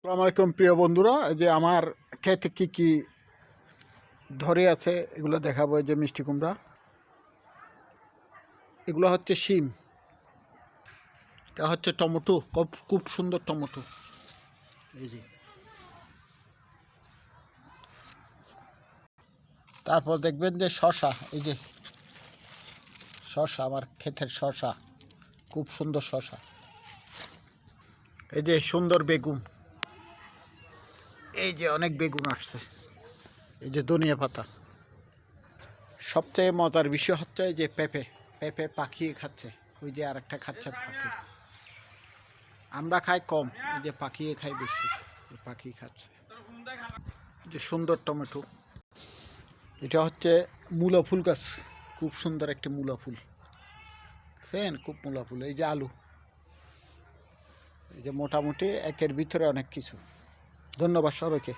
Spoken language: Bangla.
আসসালামু আলাইকুম প্রিয় বন্ধুরা, এই যে আমার ক্ষেতে কি কি ধরে আছে এগুলো দেখাবো। এই যে মিষ্টি কুমড়া, এগুলো হচ্ছে শিম, এটা হচ্ছে টমেটো, খুব খুব সুন্দর টমেটো। এই যে তারপর দেখবেন যে শসা, এই যে শসা, আমার ক্ষেতের শসা, খুব সুন্দর শসা। এই যে সুন্দর বেগুন, এই যে অনেক বেগুন আসছে। এই যে ধনিয়া পাতা। সবচেয়ে মজার বিষয় হচ্ছে যে পেঁপে, পেঁপে পাখিয়ে খাচ্ছে। ওই যে আরেকটা খাচ্ছে পাখি। আমরা খাই কম, এই যে পাখিয়ে খাই বেশি, পাখি খাচ্ছে। যে সুন্দর টমেটো, এটা হচ্ছে মূলা ফুল গাছ, খুব সুন্দর একটি মূলা ফুল, দেখছেন? খুব মূলা ফুল। এই যে আলু, এই যে মোটামুটি একের ভিতরে অনেক কিছু। ধন্যবাদ সবাইকে।